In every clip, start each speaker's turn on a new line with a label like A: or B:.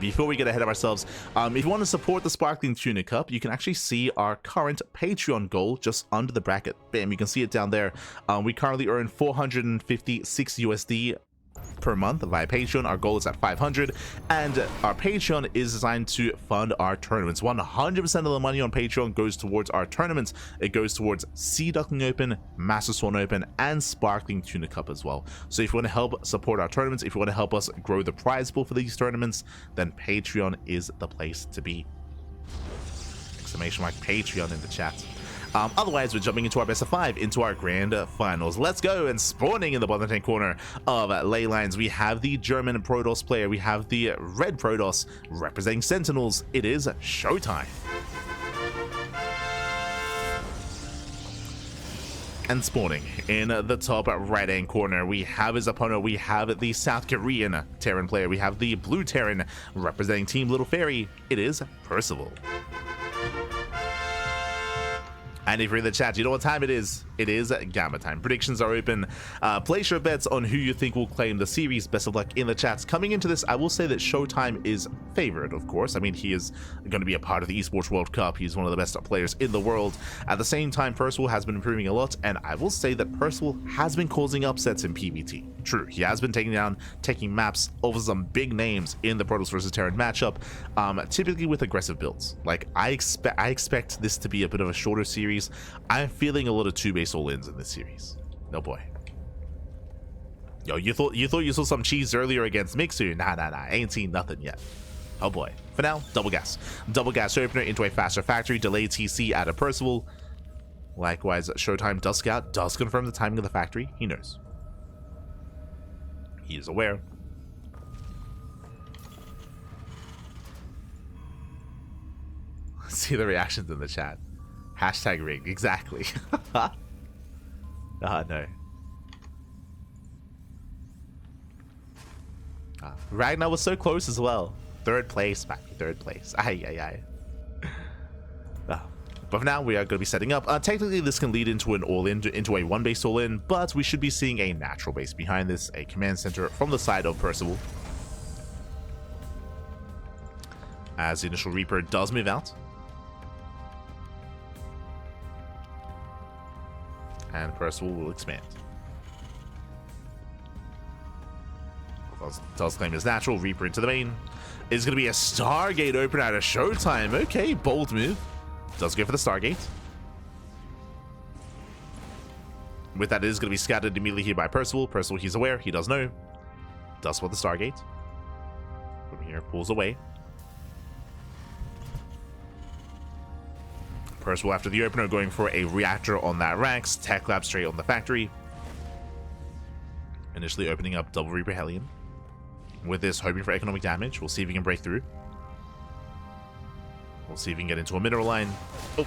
A: before we get ahead of ourselves, if you want to support the Sparkling Tuna Cup, you can actually see our current Patreon goal just under the bracket. Bam, you can see it down there. We currently earn 456 USD per month via Patreon. Our goal is at 500, and our Patreon is designed to fund our tournaments. 100% of the money on Patreon goes towards our tournaments. It goes towards Sea Duckling Open, Master Swan Open, and Sparkling Tuna Cup as well. So if you want to help support our tournaments, if you want to help us grow the prize pool for these tournaments, then Patreon is the place to be. Exclamation mark Patreon in the chat. Otherwise, we're jumping into our best of 5, into our grand finals. Let's go. And spawning in the bottom 10 corner of ley lines, we have the German Protoss player. We have the red Protoss representing Sentinels. It is ShoWTimE. And spawning in the top right hand corner, we have his opponent. We have the South Korean Terran player. We have the blue Terran representing Team Little Fairy. It is Percival. And if you're in the chat, you know what time it is. It is Gamma time. Predictions are open. Place your bets on who you think will claim the series. Best of luck in the chats. Coming into this, I will say that ShoWTimE is favored, of course. I mean, he is going to be a part of the Esports World Cup. He's one of the best players in the world. At the same time, Percival has been improving a lot, and I will say that Percival has been causing upsets in PvT. True, he has been taking maps over some big names in the Protoss versus Terran matchup, typically with aggressive builds. Like, I expect this to be a bit of a shorter series. I'm feeling a lot of 2-base all-ins in this series. No boy. Yo, you thought you saw some cheese earlier against Mixu? Nah. Ain't seen nothing yet. Oh boy. For now, double gas opener into a faster factory. Delayed TC out of Percival. Likewise, ShoWTimE does scout, does confirm the timing of the factory. He knows. He is aware. See the reactions in the chat. Hashtag ring, exactly. No. Ragnar was so close as well. Third place, back third place. Aye. But for now, we are going to be setting up. Technically, this can lead into an all-in, into a one-base all-in, but we should be seeing a natural base behind this, a command center from the side of Percival. As the initial Reaper does move out. And Percival will expand. Does claim his natural. Reaper into the main. Is going to be a Stargate open out of ShoWTimE. Okay, bold move. Does go for the Stargate. With that, it is going to be scattered immediately here by Percival. Percival, he's aware. He does know. Does for the Stargate. From here, pulls away. Percival after the opener going for a reactor on that Rax. Tech Lab straight on the factory. Initially opening up double Reaper Hellion. With this, hoping for economic damage. We'll see if he can break through. We'll see if he can get into a mineral line. Oh.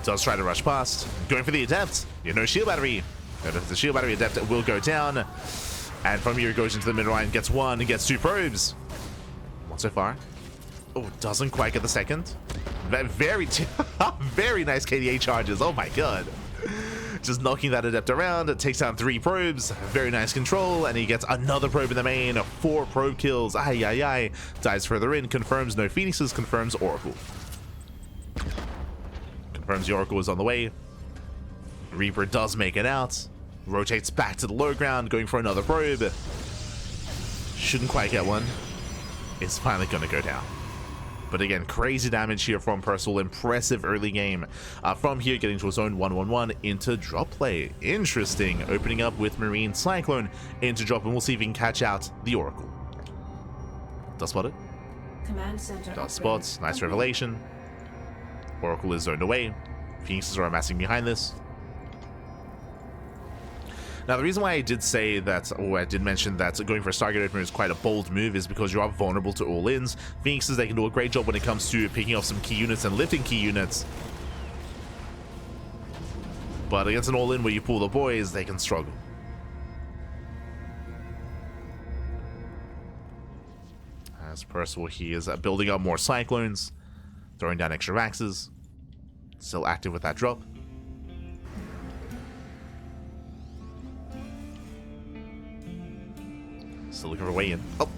A: Does try to rush past. Going for the Adept. You know, shield battery. The shield battery Adept will go down. And from here, goes into the mineral line. Gets one and gets two probes. One so far. Oh, doesn't quite get the second. Very nice KDA charges. Oh my god. Just knocking that Adept around. It takes down 3 probes. Very nice control. And he gets another probe in the main. 4 probe kills. Aye. Dives further in. Confirms no Phoenixes. Confirms Oracle. Confirms the Oracle is on the way. Reaper does make it out. Rotates back to the low ground. Going for another probe. Shouldn't quite get one. It's finally going to go down. But again, crazy damage here from Percival. Impressive early game. From here, getting to his own 1-1-1 into drop play. Interesting. Opening up with Marine Cyclone into drop, and we'll see if he can catch out the Oracle. Does spot it.
B: Command center.
A: Does spots. Nice revelation. Oracle is zoned away. Phoenixes are amassing behind this. Now, the reason why I did say that, or I did mention that going for a Stargate opener is quite a bold move is because you are vulnerable to all-ins. Phoenixes, they can do a great job when it comes to picking off some key units and lifting key units. But against an all-in where you pull the boys, they can struggle. As Percival, he is building up more Cyclones, throwing down extra Raxes. Still active with that drop. Still looking for a way in. Oh.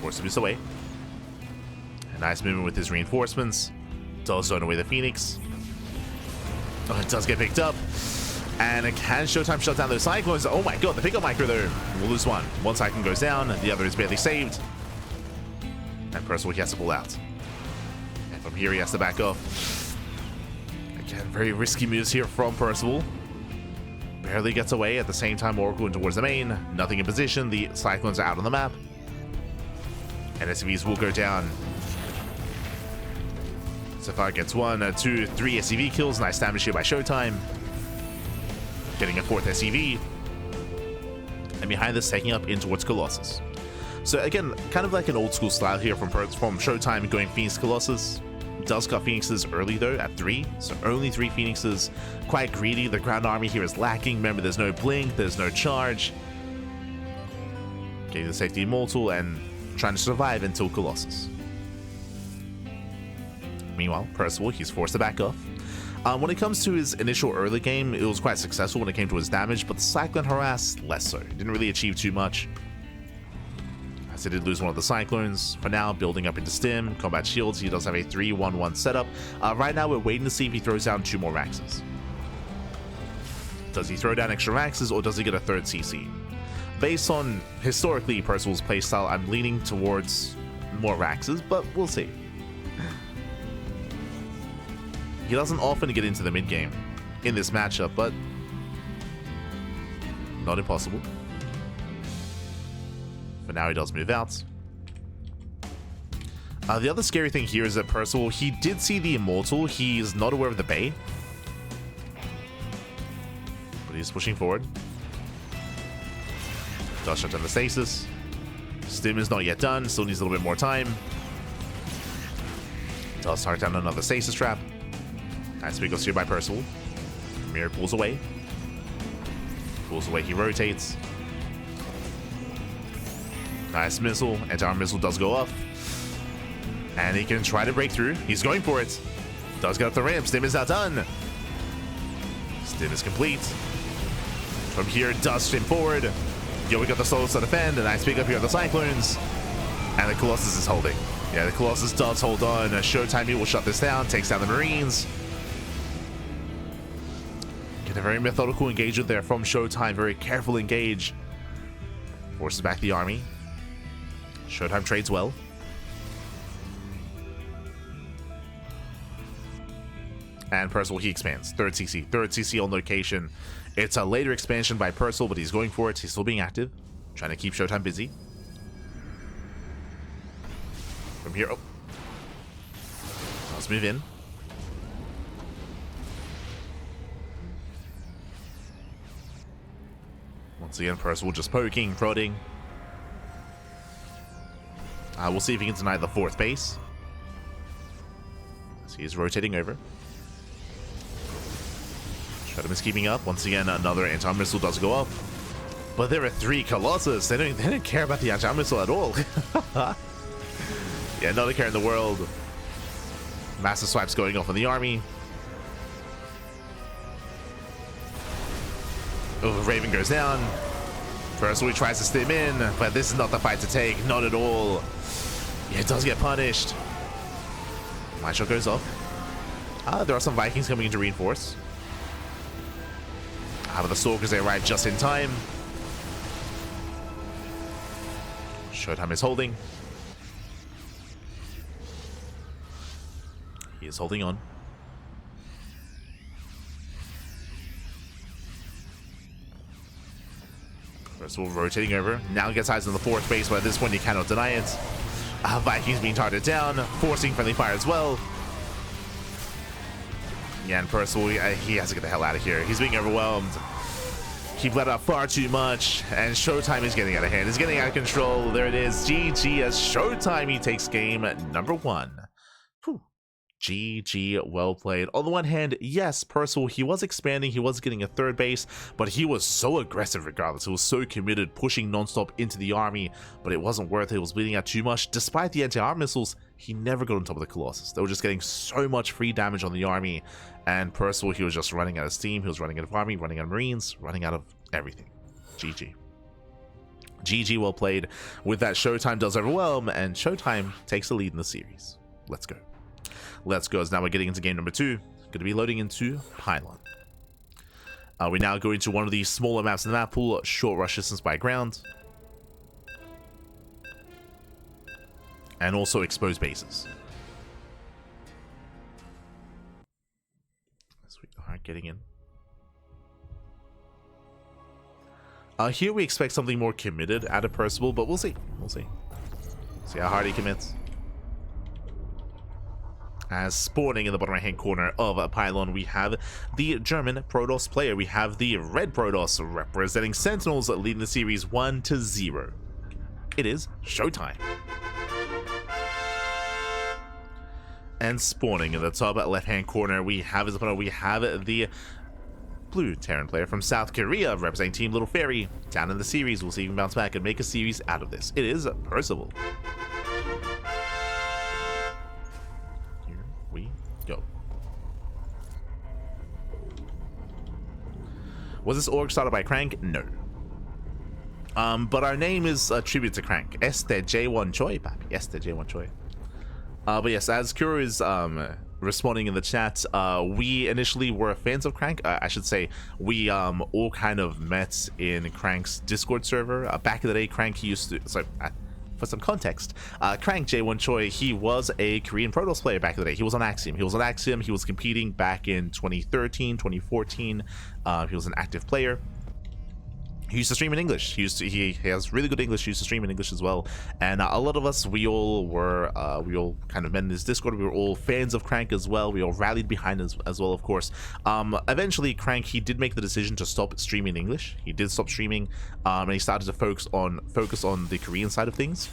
A: Force moves away. A nice movement with his reinforcements. Does zone away the Phoenix. Oh, it does get picked up. And can ShoWTimE shut down those Cyclones? Oh my god, the pickup micro though. We'll lose one. One Cyclone goes down, the other is barely saved. And Percival, he has to pull out. And from here he has to back off. Again, very risky moves here from Percival. Barely gets away. At the same time, Oracle going towards the main. Nothing in position. The Cyclones are out on the map. And SCVs will go down. Sapphire gets 1, 2, 3 SCV kills. Nice damage here by ShoWTimE. Getting a 4th SCV. And behind this, taking up in towards Colossus. So again, kind of like an old school style here from ShoWTimE going Phoenix Colossus. Does cut Phoenixes early though at 3, so only 3 Phoenixes. Quite greedy. The ground army here is lacking. Remember, there's no blink, there's no charge. Getting the safety immortal and trying to survive until Colossus. Meanwhile, Percival, he's forced to back off. When it comes to his initial early game, it was quite successful when it came to his damage, but the Cyclone Harass, less so. Didn't really achieve too much. As he did lose one of the Cyclones. For now, building up into Stim, combat shields, he does have a 3-1-1 setup. Right now, we're waiting to see if he throws down 2 more Raxes. Does he throw down extra Raxes, or does he get a 3rd CC? Based on, historically, Percival's playstyle, I'm leaning towards more Raxes, but we'll see. He doesn't often get into the mid game in this matchup, but not impossible. For now, he does move out. The other scary thing here is that Percival, he did see the Immortal. He's not aware of the Bay. But he's pushing forward. Does shut down the Stasis. Stim is not yet done, still needs a little bit more time. Does start down another Stasis trap. Nice big here by Percival. Mirror pulls away. Pulls away, he rotates. Nice missile. Anti-armor missile does go off. And he can try to break through. He's going for it. Does get up the ramp. Stim is not done. Stim is complete. From here, does Stim forward. Yo, we got the solos to defend. A nice pick up here on the Cyclones. And the Colossus is holding. Yeah, the Colossus does hold on. ShoWTimE will shut this down. Takes down the Marines. Get a very methodical engagement there from ShoWTimE. Very careful engage. Forces back the army. ShoWTimE trades well. And Percival, he expands. 3rd CC. 3rd CC on location. It's a later expansion by Percival, but he's going for it. He's still being active. Trying to keep ShoWTimE busy. From here, oh. Let's move in. Once again, Percival just poking, prodding. We'll see if he can deny the 4th base. As he is rotating over. ShoWTimE is keeping up. Once again, another anti-armor missile does go up. But there are 3 Colossus. They don't care about the anti-armor missile at all. Yeah, not a care in the world. Massive swipes going off on the army. Oh, Raven goes down. Percival tries to stim in, but this is not the fight to take. Not at all. Yeah, it does get punished. My shot goes off. There are some Vikings coming in to reinforce. But the Stalkers, they arrive just in time. ShoWTimE is holding. He is holding on. Percival rotating over. Now gets eyes on the 4th base, but at this point he cannot deny it. Vikings being targeted down, forcing friendly fire as well. Yeah, and Percival, he has to get the hell out of here. He's being overwhelmed. He bled out far too much, and ShoWTimE is getting out of hand. He's getting out of control. There it is. GG as ShoWTimE, he takes game number 1. Whew. GG, well played. On the one hand, yes, Percival, he was expanding, he was getting a 3rd base, but he was so aggressive regardless. He was so committed, pushing non-stop into the army, but it wasn't worth it. It was bleeding out too much. Despite the anti-armor missiles, he never got on top of the Colossus. They were just getting so much free damage on the army, and Percival, he was just running out of steam. He was running out of army, running out of Marines, running out of everything. GG. GG, well played. With that, ShoWTimE does overwhelm, and ShoWTimE takes the lead in the series. Let's go. Let's go. So now we're getting into game number 2. Going to be loading into Pylon. We now go into one of the smaller maps in the map pool, short rush distance by ground. And also exposed bases. As we are getting in. Here we expect something more committed out of Percival, but we'll see. We'll see. See how hard he commits. As spawning in the bottom right hand corner of Pylon, we have the German Protoss player. We have the red Protoss representing Sentinels, leading the series 1-0. It is ShoWTimE. And spawning in the top left hand corner, we have the blue Terran player from South Korea representing Team Little Fairy. Down in the series, we'll see if he can bounce back and make a series out of this. It is Percival. Here we go. Was this org started by Crank? No. But our name is a tribute to Crank. Este J1 Choi, papi. Este J1 Choi. But yes, as Kuro is responding in the chat, we initially were fans of Crank. I should say we all kind of met in Crank's Discord server. Back in the day, Crank, he used to... So, for some context, Crank J1 Choi, he was a Korean Protoss player back in the day. He was on Axiom. He was competing back in 2013, 2014. He was an active player. He used to stream in English. He has really good English. He used to stream in English as well. And a lot of us, we all kind of met in this Discord. We were all fans of Crank as well. We all rallied behind us as well, of course. Eventually, Crank, he did make the decision to stop streaming in English. He did stop streaming, and he started to focus on the Korean side of things.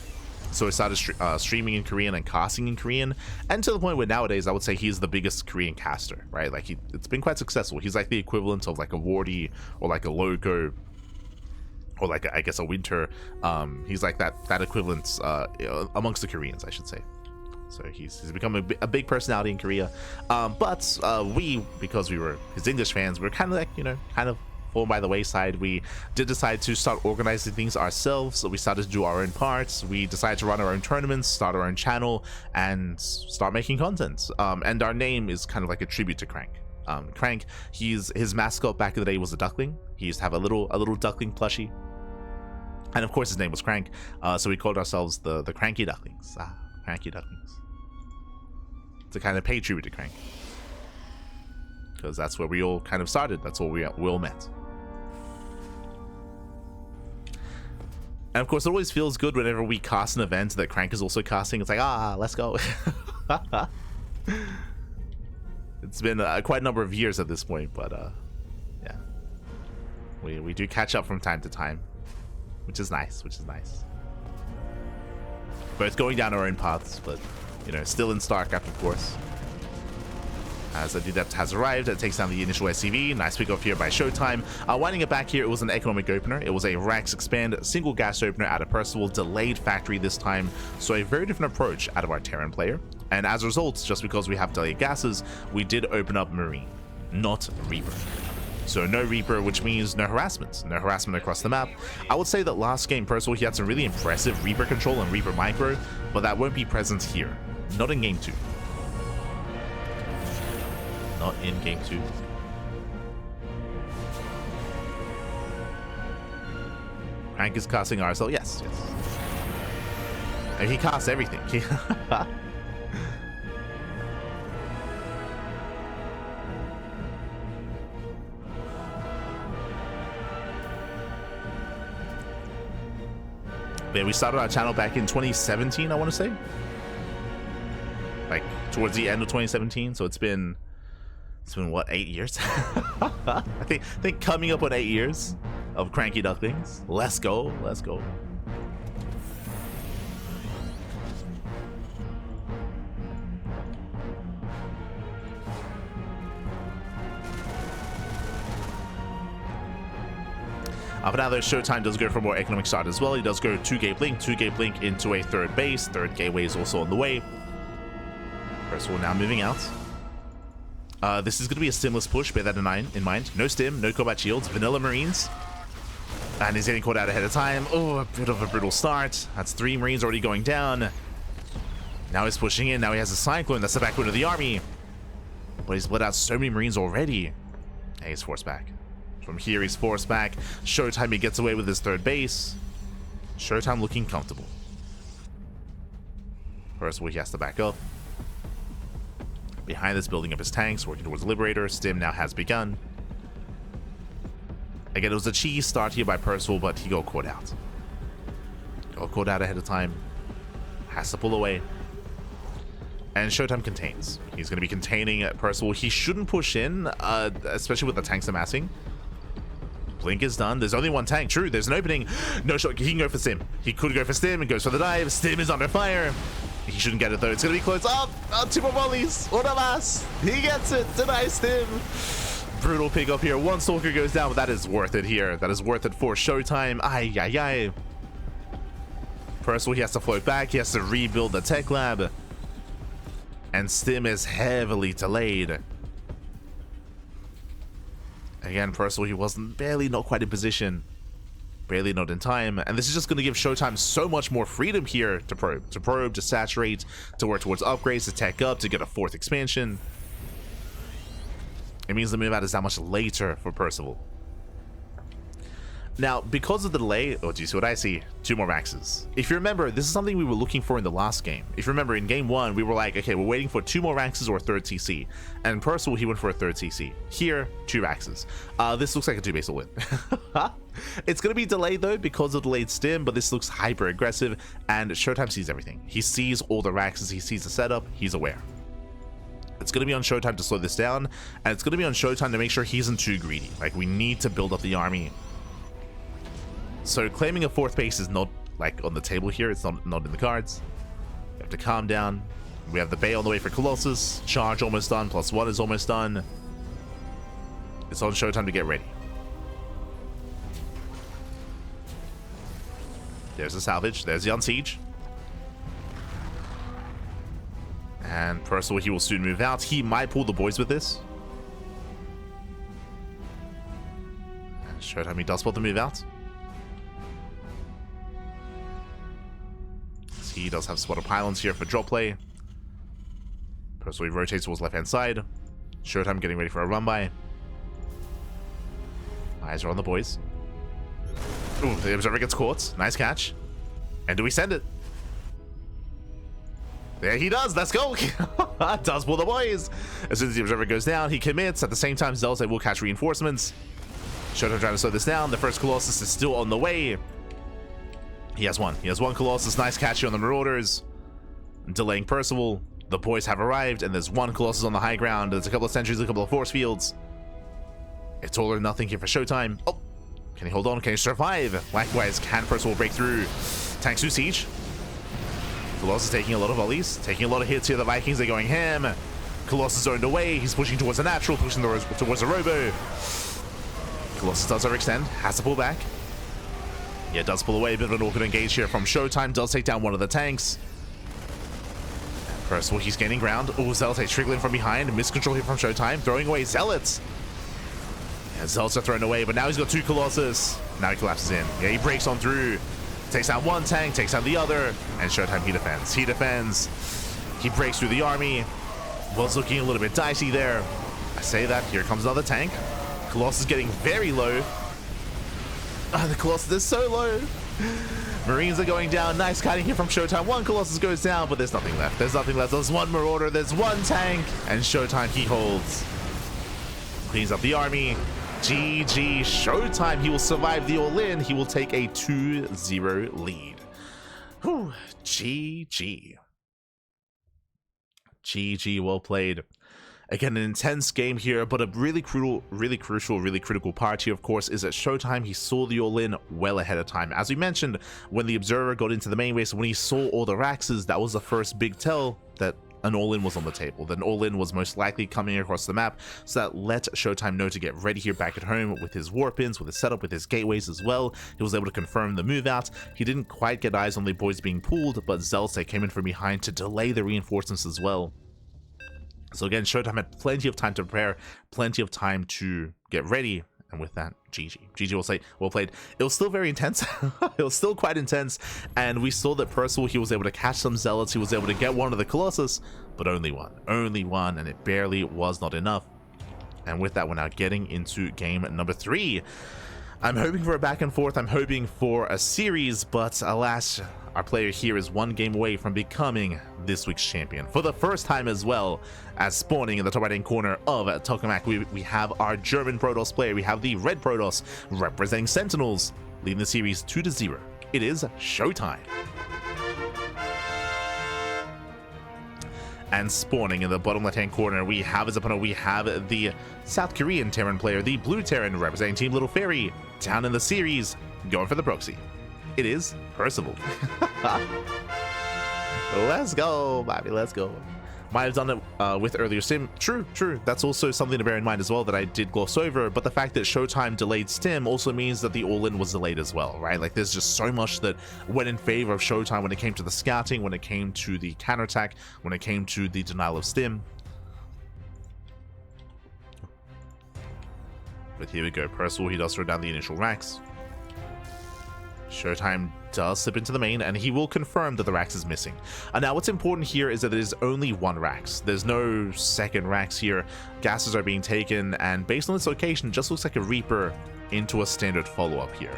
A: So he started streaming in Korean and casting in Korean, and to the point where nowadays I would say he's the biggest Korean caster, right? Like it's been quite successful. He's like the equivalent of like a Wardy or like a Loco, or like I guess a Winter. He's like that equivalent amongst the Koreans, I should say. So he's become a big personality in Korea. But we, because we were his English fans, we're kind of like, kind of fallen by the wayside. We did decide to start organizing things ourselves. So we started to do our own parts. We decided to run our own tournaments, start our own channel, and start making content. And our name is kind of like a tribute to Crank. Crank, his mascot back in the day was a duckling. He used to have a little duckling plushie, and of course his name was Crank. So we called ourselves the Cranky Ducklings. Cranky Ducklings, to kind of pay tribute to Crank, because that's where we all kind of started. That's where we all met. And of course, it always feels good whenever we cast an event that Crank is also casting. It's like, let's go. It's been quite a number of years at this point, but yeah, we do catch up from time to time, which is nice. Both going down our own paths, but still in StarCraft, of course. As the Adept has arrived, it takes down the initial SCV. Nice pick off here by ShoWTimE. Winding it back here, it was an economic opener. It was a Rax Expand single gas opener out of Percival, delayed factory this time. So a very different approach out of our Terran player. And as a result, just because we have delayed gases, we did open up Marine, not Reaper. So no Reaper, which means no harassment. No harassment across the map. I would say that last game, Percival, he had some really impressive Reaper control and Reaper micro, but that won't be present here. Not in game 2. Not in game 2. Crank is casting RSL. Yes. And he casts everything. Yeah, we started our channel back in 2017, I want to say. Like towards the end of 2017, so it's been what, 8 years? I think coming up on 8 years of Cranky Ducklings. Let's go. But now that ShoWTimE does go for more economic start as well. He does go 2 gate blink into a third base. Third gateway is also on the way. Percival now moving out. This is going to be a stimless push, bear that in mind. No stim, no combat shields, vanilla Marines. And he's getting caught out ahead of time. Oh, a bit of a brutal start. That's 3 Marines already going down. Now he's pushing in. Now he has a Cyclone. That's the backwind of the army. But he's let out so many Marines already. Hey, he's forced back. From here, he's forced back. ShoWTimE, he gets away with his 3rd base. ShoWTimE looking comfortable. Percival, he has to back up. Behind this, building up his tanks, working towards Liberator. Stim now has begun. Again, it was a cheese start here by Percival, but he got caught out. Got caught out ahead of time. Has to pull away. And ShoWTimE contains. He's going to be containing Percival. He shouldn't push in, especially with the tanks amassing. Blink is done. There's only 1 tank. True, there's an opening. No shot. He can go for Stim. He could go for Stim and goes for the dive. Stim is under fire. He shouldn't get it though. It's going to be close. Oh, 2 more volleys. Una más. He gets it. Denies Stim. Brutal pick up here. 1 Stalker goes down, but that is worth it here. That is worth it for ShoWTimE. Ay, ay, ay. Percival, he has to float back. He has to rebuild the tech lab. And Stim is heavily delayed. Again, Percival, he wasn't not quite in position. Barely not in time. And this is just going to give ShoWTimE so much more freedom here to probe. To probe, to saturate, to work towards upgrades, to tech up, to get a 4th expansion. It means the move out is that much later for Percival. Now, because of the delay, oh, do you see what I see? 2 more maxes. If you remember, this is something we were looking for in the last game. If you remember, in game 1, we were like, okay, we're waiting for 2 more maxes or a 3rd CC. And Percival, he went for a 3rd CC. Here, 2 maxes. This looks like a 2-base all-in. It's going to be delayed, though, because of delayed Stim, but this looks hyper-aggressive, and ShoWTimE sees everything. He sees all the maxes, he sees the setup, he's aware. It's going to be on ShoWTimE to slow this down, and it's going to be on ShoWTimE to make sure he isn't too greedy. Like, we need to build up the army. So claiming a 4th base is not like on the table here. It's not in the cards. We have to calm down. We have the Bay on the way for Colossus. Charge almost done. +1 is almost done. It's on ShoWTimE to get ready. There's the salvage. There's the unsiege. And Percival, he will soon move out. He might pull the boys with this. And ShoWTimE, he does pull the move out. He does have spotted pylons here for drop play. Percival rotates towards left-hand side. ShoWTimE getting ready for a run-by. Eyes are on the boys. Ooh, the observer gets caught. Nice catch. And do we send it? There he does. Let's go. Does pull the boys. As soon as the observer goes down, he commits. At the same time, Zelce will catch reinforcements. ShoWTimE trying to slow this down. The first Colossus is still on the way. He has 1. He has 1 Colossus. Nice catch here on the Marauders. Delaying Percival. The boys have arrived, and there's 1 Colossus on the high ground. There's a couple of sentries, a couple of force fields. It's all or nothing here for ShoWTimE. Oh, can he hold on? Can he survive? Likewise, can Percival break through? Tanks through siege. Colossus taking a lot of volleys, taking a lot of hits here. The Vikings are going ham. Colossus zoned away. He's pushing towards the natural, pushing towards the robo. Colossus does overextend, has to pull back. Yeah, does pull away. A bit of an awkward engage here from ShoWTimE. Does take down 1 of the tanks. Percival, he's gaining ground. Oh, Zelce trickling from behind. Miscontrol here from ShoWTimE. Throwing away Zealots. Yeah, Zealots are thrown away, but now he's got 2 Colossus. Now he collapses in. Yeah, he breaks on through. Takes out 1 tank, takes out the other. And ShoWTimE, he defends. He defends. He breaks through the army. Was looking a little bit dicey there. I say that. Here comes another tank. Colossus getting very low. The Colossus is so low. Marines are going down. Nice cutting here from ShoWTimE. 1 Colossus goes down, but there's nothing left. There's nothing left. There's 1 Marauder. There's 1 tank. And ShoWTimE, he holds. Cleans up the army. GG. ShoWTimE, he will survive the all-in. He will take a 2-0 lead. Whew. GG. GG. Well played. Again, an intense game here, but a really crucial, really critical part here, of course, is that ShoWTimE, he saw the all-in well ahead of time. As we mentioned, when the observer got into the main base, when he saw all the Raxes, that was the first big tell that an all-in was on the table. That an all-in was most likely coming across the map, so that let ShoWTimE know to get ready here back at home with his warpins, with his setup, with his gateways as well. He was able to confirm the move out. He didn't quite get eyes on the boys being pulled, but Zelce came in from behind to delay the reinforcements as well. So again, ShoWTimE had plenty of time to prepare, plenty of time to get ready, And with that, GG. GG will say, well played. It was still very intense. It was still quite intense. And we saw that Percival, he was able to catch some Zealots. He was able to get one of the Colossus, but only one. Only one, and it barely was not enough. And with that, we're now getting into game number 3. I'm hoping for a back and forth. I'm hoping for a series, but alas, our player here is one game away from becoming this week's champion. For the first time as well, as spawning in the top right-hand corner of Tokamak, we have our German Protoss player. We have the red Protoss representing Sentinels, leading the series 2-0. It is ShoWTimE. And spawning in the bottom left-hand corner, we have as opponent, we have the South Korean Terran player, the blue Terran representing Team Little Fairy, down in the series, going for the proxy. It is Percival. Let's go, Bobby, let's go. Might have done it with earlier Stim. True. That's also something to bear in mind as well that I did gloss over, but the fact that ShoWTimE delayed Stim also means that the all-in was delayed as well, right? Like, there's just so much that went in favor of ShoWTimE when it came to the scouting, when it came to the counterattack, when it came to the denial of Stim. But here we go. Percival, he does throw down the initial racks. ShoWTimE does slip into the main, and he will confirm that the Rax is missing. Now, what's important here is that there is only one Rax. There's no second Rax here. Gases are being taken, and based on this location, it just looks like a Reaper into a standard follow-up here.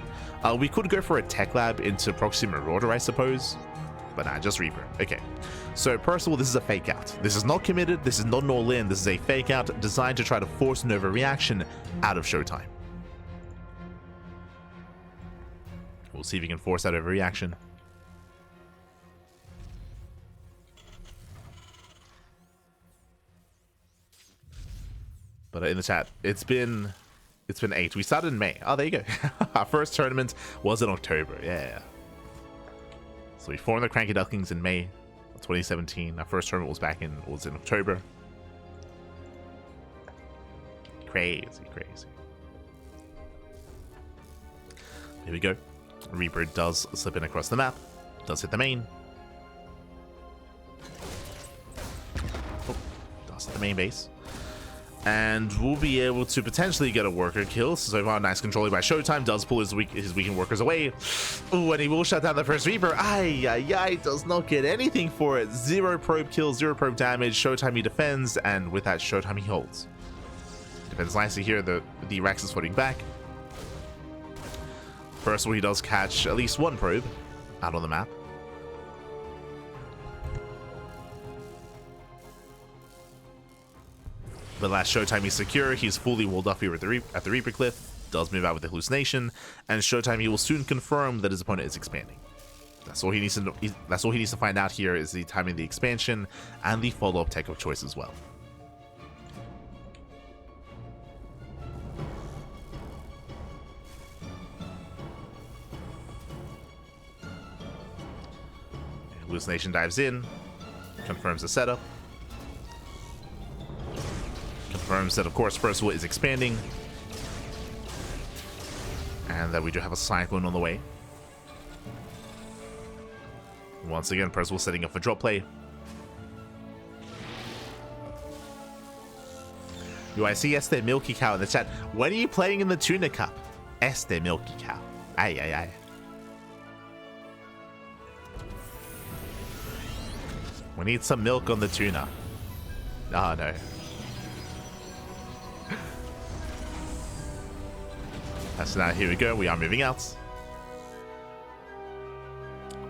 A: We could go for a Tech Lab into Proxy Marauder, I suppose, but nah, just Reaper. Okay, so Percival, this is a fake out. This is not committed. This is not an all-in. This is a fake out designed to try to force an overreaction out of ShoWTimE. We'll see if he can force that overreaction. But in the chat, it's been 8. We started in May. Oh, there you go. Our first tournament was in October. Yeah. So we formed the Cranky Ducklings in May of 2017. Our first tournament was in October. Crazy. Here we go. Reaper does slip in across the map, does hit the main. Oh, does hit the main base. And we'll be able to potentially get a worker kill. So far, nice controlling by ShoWTimE, does pull his weakened workers away. Ooh, and he will shut down the first Reaper. Ay, does not get anything for it. 0 probe kills, 0 probe damage. ShoWTimE he defends, and with that, ShoWTimE he holds. Defends nicely here, the Rex is floating back. First, he does catch at least one probe out on the map. But last ShoWTimE he's secure. He's fully walled up here at the Reaper Cliff. Does move out with the hallucination, and ShoWTimE he will soon confirm that his opponent is expanding. That's all he needs to know. That's all he needs to find out here is the timing of the expansion and the follow-up tech of choice as well. Hallucination dives in, confirms the setup, confirms that of course Percival is expanding, and that we do have a Cyclone on the way. Once again, Percival setting up for drop play. I see Este Milky Cow in the chat. When are you playing in the Tuna Cup? Este Milky Cow. Ay. We need some milk on the tuna. Oh, no. So now here we go. We are moving out.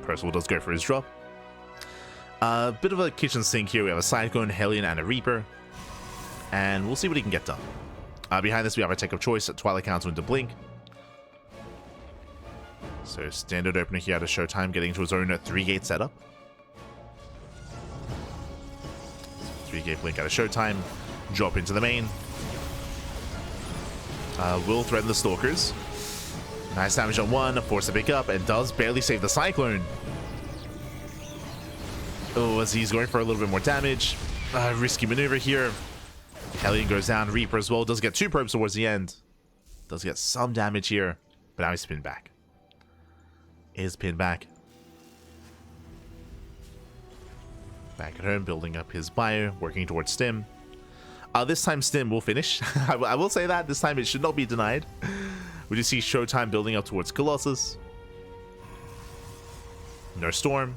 A: Percival does go for his drop. Bit of a kitchen sink here. We have a Cyclone, Hellion, and a Reaper. And we'll see what he can get done. Behind this, we have a tech of choice at Twilight Council into Blink. So standard opener here out of ShoWTimE, getting into his own 3-gate setup. 3-gate blink out of ShoWTimE, drop into the main. Will threaten the Stalkers. Nice damage on one, force to pick up, and does barely save the Cyclone. Oh, as he's going for a little bit more damage. Risky maneuver here. Hellion goes down, Reaper as well, does get 2 probes towards the end. Does get some damage here, but now he's pinned back. Is pinned back. Back at home, building up his bio, working towards Stim. This time STIM will finish. I will say that this time it should not be denied. We do see ShoWTimE building up towards Colossus. No Storm.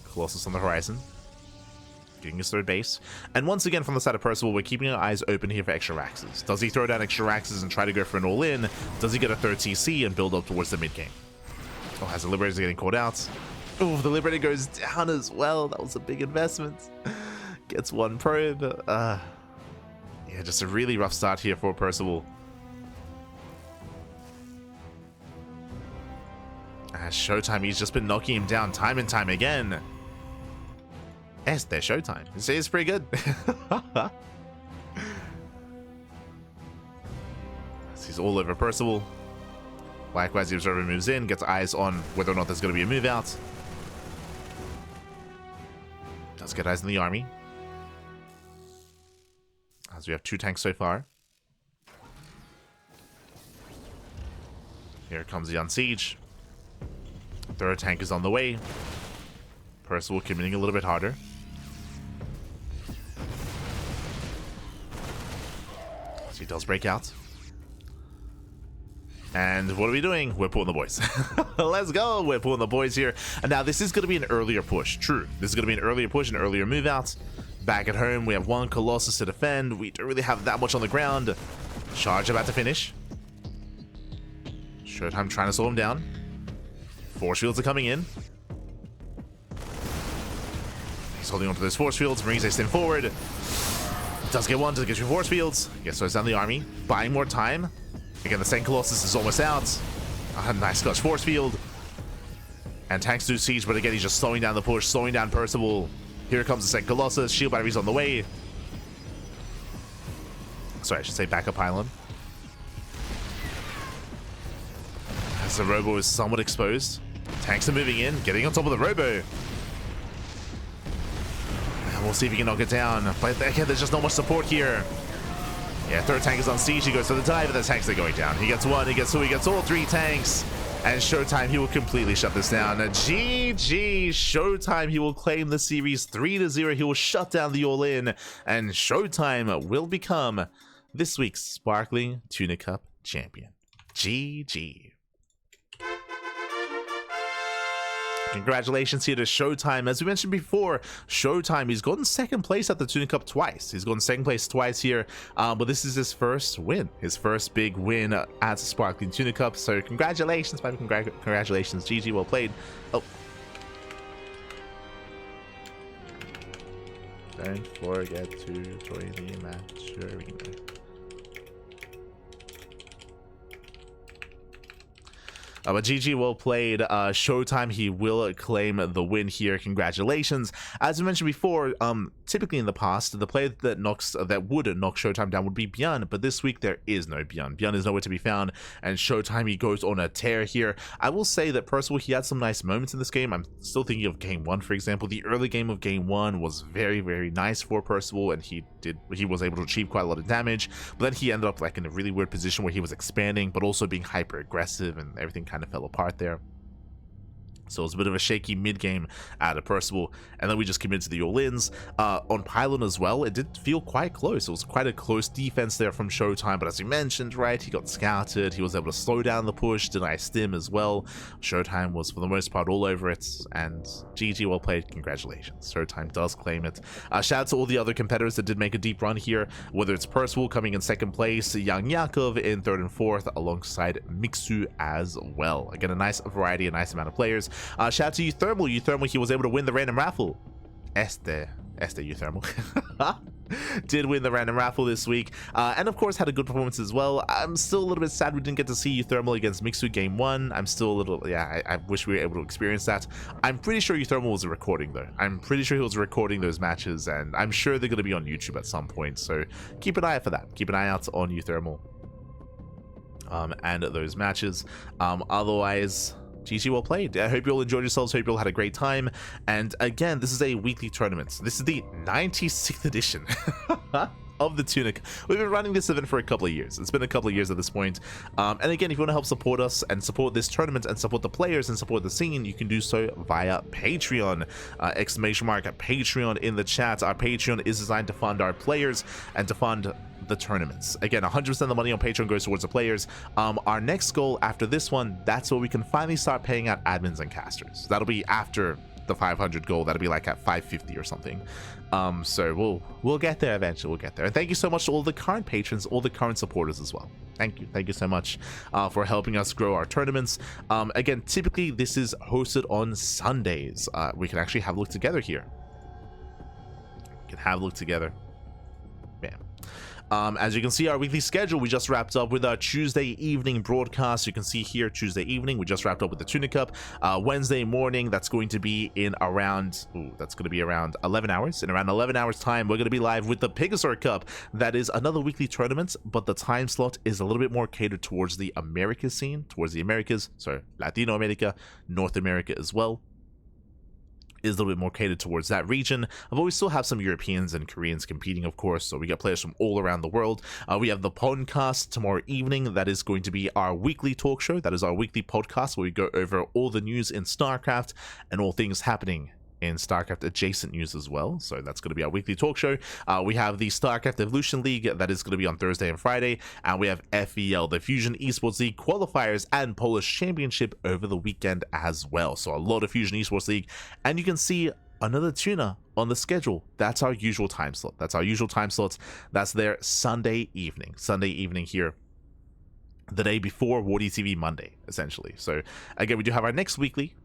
A: Colossus on the horizon. Getting his third base. And once again, from the side of Percival, we're keeping our eyes open here for extra Raxes. Does he throw down extra Raxes and try to go for an all-in? Does he get a third CC and build up towards the mid-game? Oh, has the Liberator getting called out? Oh, the Liberator goes down as well. That was a big investment. Gets one probe. Yeah, just a really rough start here for Percival. As ShoWTimE, he's just been knocking him down time and time again. Yes, there's ShoWTimE. It's pretty good. He's all over Percival. Likewise, the Observer moves in, gets eyes on whether or not there's going to be a move out. Does get eyes on the army. As we have 2 tanks so far. Here comes the Unsiege. Third tank is on the way. Percival committing a little bit harder. So he does break out. And what are we doing? We're pulling the boys. Let's go. We're pulling the boys here. And now this is going to be an earlier push. True. This is going to be an earlier push, an earlier move out. Back at home, we have 1 Colossus to defend. We don't really have that much on the ground. Charge about to finish. ShoWTimE trying to slow him down. Force fields are coming in. He's holding on to those force fields. Marines extend forward. Does get one. Does get 2 force fields. Yes, slows down the army. Buying more time. Again, the second Colossus is almost out. Nice clutch force field. And tanks do siege, but again, he's just slowing down the push, slowing down Percival. Here comes the second Colossus. Shield batteries on the way. Sorry, I should say backup pylon. As the Robo is somewhat exposed. Tanks are moving in, getting on top of the Robo. And we'll see if he can knock it down. But again, there's just not much support here. Yeah, third tank is on siege. He goes for the dive, and the tanks are going down. He gets 1, he gets 2, he gets all 3 tanks. And ShoWTimE, he will completely shut this down. GG, ShoWTimE, he will claim the series 3-0. He will shut down the all-in. And ShoWTimE will become this week's Sparkling Tuna Cup champion. GG. Congratulations here to ShoWTimE. As we mentioned before, ShoWTimE, he's gotten second place at the Tuna Cup twice. He's gotten second place twice here, but this is his first win, his first big win at Sparkling Tuna Cup. So congratulations, baby. Congratulations, GG, well played. Oh. Don't forget to join the match arena. But GG, well played. ShoWTimE, he will claim the win here. Congratulations. As we mentioned before, typically in the past, the player that would knock ShoWTimE down would be Bjorn, but this week there is no Bjorn. Bjorn is nowhere to be found, and ShoWTimE, he goes on a tear here. I will say that Percival, he had some nice moments in this game. I'm still thinking of game 1, for example. The early game of game 1 was very, very nice for Percival, and he was able to achieve quite a lot of damage, but then he ended up like in a really weird position where he was expanding, but also being hyper aggressive, and everything kind of fell apart there. So it was a bit of a shaky mid-game out of Percival, and then we just committed to the all-ins. On Pylon as well, it did feel quite close. It was quite a close defense there from ShoWTimE, but as you mentioned, right, he got scouted, he was able to slow down the push, deny stim as well. ShoWTimE was for the most part all over it, and GG, well played, congratulations. ShoWTimE does claim it. Shout out to all the other competitors that did make a deep run here, whether it's Percival coming in second place, Young Yakov in third and fourth, alongside Mixu as well. Again, a nice variety, a nice amount of players. Shout out to ShoWTimE. ShoWTimE, he was able to win the random raffle. ShoWTimE did win the random raffle this week, and of course had a good performance as well. I'm still a little bit sad we didn't get to see ShoWTimE against Mixu game 1. I'm still a little, yeah, I wish we were able to experience that. I'm pretty sure ShoWTimE was a recording though. I'm pretty sure he was recording those matches, and I'm sure they're going to be on YouTube at some point, so keep an eye out for that. Keep an eye out on ShoWTimE and those matches. Otherwise, GG, well played. I hope you all enjoyed yourselves. Hope you all had a great time. And again, this is a weekly tournament. This is the 96th edition of the Tuna Cup. We've been running this event for a couple of years. It's been a couple of years at this point. And again, if you want to help support us and support this tournament and support the players and support the scene, you can do so via Patreon. Exclamation mark Patreon in the chat. Our Patreon is designed to fund our players and to fund the tournaments. Again, 100% of the money on Patreon goes towards the players. Our next goal after this one, that's where we can finally start paying out admins and casters. That'll be after the 500 goal. That'll be like at 550 or something. So we'll get there eventually. We'll get there. And thank you so much to all the current patrons, all the current supporters as well. Thank you so much for helping us grow our tournaments. Again, typically this is hosted on Sundays. We can actually have a look together here. We can have a look together. Bam. As you can see, our weekly schedule, we just wrapped up with our Tuesday evening broadcast. You can see here Tuesday evening, we just wrapped up with the Tuna Cup. Wednesday morning, that's going to be in around, that's going to be around 11 hours. In around 11 hours time, we're going to be live with the Pegasaur Cup. That is another weekly tournament, but the time slot is a little bit more catered towards the Americas scene, towards the Americas, sorry, Latino America, North America as well. Is a little bit more catered towards that region, but we still have some Europeans and Koreans competing, of course, so we got players from all around the world. We have the podcast tomorrow evening. That is going to be our weekly talk show. That is our weekly podcast where we go over all the news in StarCraft and all things happening in StarCraft adjacent news as well. So that's going to be our weekly talk show. We have the StarCraft Evolution League that is going to be on Thursday and Friday, and we have FEL, the Fusion Esports League qualifiers and Polish Championship over the weekend as well. So a lot of Fusion Esports League, and you can see another tuna on the schedule. That's our usual time slot. That's our usual time slots. That's their Sunday evening here, the day before WarDTV Monday, essentially. So again, we do have our next weekly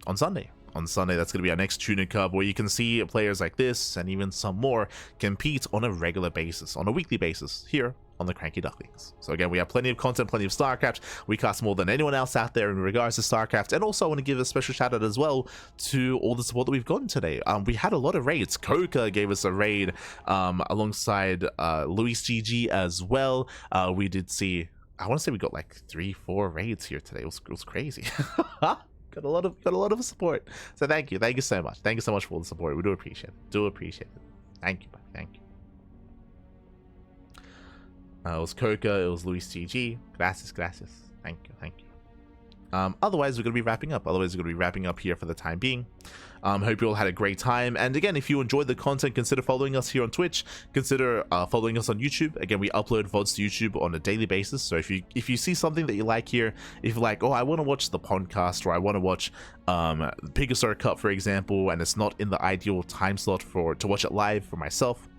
A: on Sunday. On Sunday, that's going to be our next Tuna Cup, where you can see players like this and even some more compete on a regular basis, on a weekly basis, here on the Cranky Ducklings. So again, we have plenty of content, plenty of StarCraft. We cast more than anyone else out there in regards to StarCraft. And also I want to give a special shout out as well to all the support that we've gotten today. We had a lot of raids. Coca gave us a raid alongside Luis GG as well. We did see, I want to say we got like 3-4 raids here today. It was crazy. Got a lot of support. So thank you so much. Thank you so much for all the support. We do appreciate it. Thank you, buddy. Thank you. It was Coca, it was Luis GG. Gracias. Thank you. Otherwise we're going to be wrapping up here for the time being. Hope you all had a great time, and again, if you enjoyed the content, consider following us here on Twitch, consider following us on YouTube. Again, we upload VODs to YouTube on a daily basis, so if you see something that you like here, if you're like, oh, I want to watch the podcast, or I want to watch Pegasaur Cup, for example, and it's not in the ideal time slot to watch it live for myself,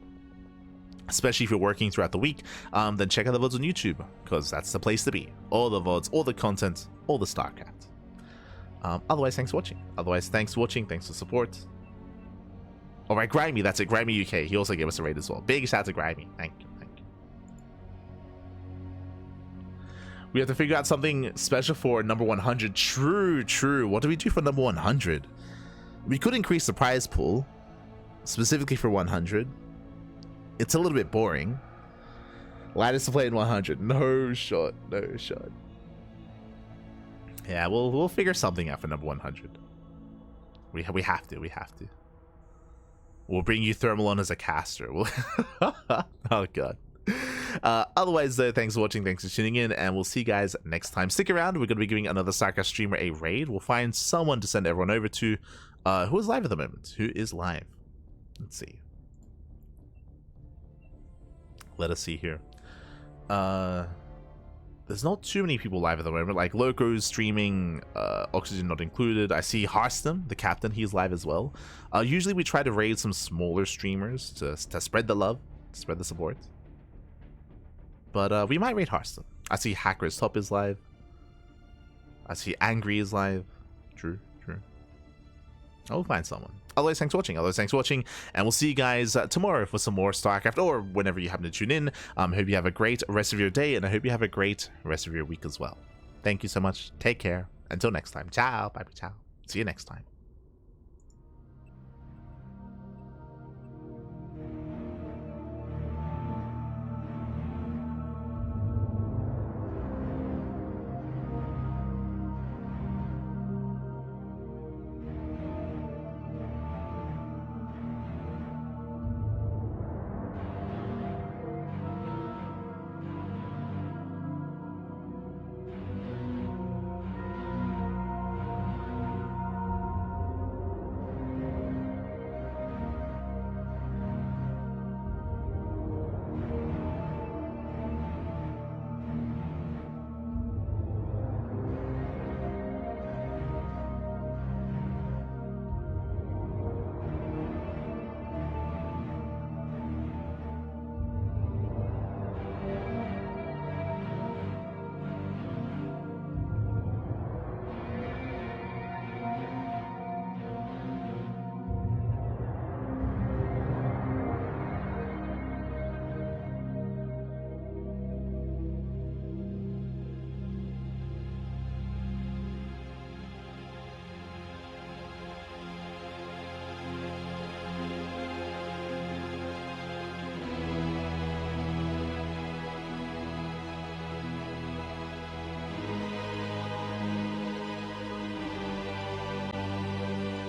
A: especially if you're working throughout the week, then check out the VODs on YouTube, because that's the place to be. All the VODs, all the content, all the StarCraft. Otherwise, thanks for watching. Thanks for support. Alright, Grimy, that's it. Grimy UK. He also gave us a raid as well. Big shout out to Grimy. Thank you. We have to figure out something special for number 100. True. What do we do for number 100? We could increase the prize pool, specifically for 100. It's a little bit boring. Lightest to play in 100. No shot. Yeah, we'll figure something out for number 100. We have to. We'll bring you Thermal on as a caster. Oh god. Otherwise, though, thanks for watching, thanks for tuning in, and we'll see you guys next time. Stick around. We're going to be giving another StarCraft streamer a raid. We'll find someone to send everyone over to. Who is live at the moment? Who is live? Let's see. Let us see here. There's not too many people live at the moment, like Loco's streaming, Oxygen not included. I see ShoWTimE, the captain, he's live as well. Usually we try to raid some smaller streamers to spread the love, to spread the support. But we might raid ShoWTimE. I see Hacker's Top is live. I see Angry is live. True. I'll find someone. Otherwise, thanks for watching, and we'll see you guys tomorrow for some more StarCraft, or whenever you happen to tune in. Hope you have a great rest of your day, and I hope you have a great rest of your week as well. Thank you so much. Take care. Until next time. Ciao. Bye. Ciao. See you next time.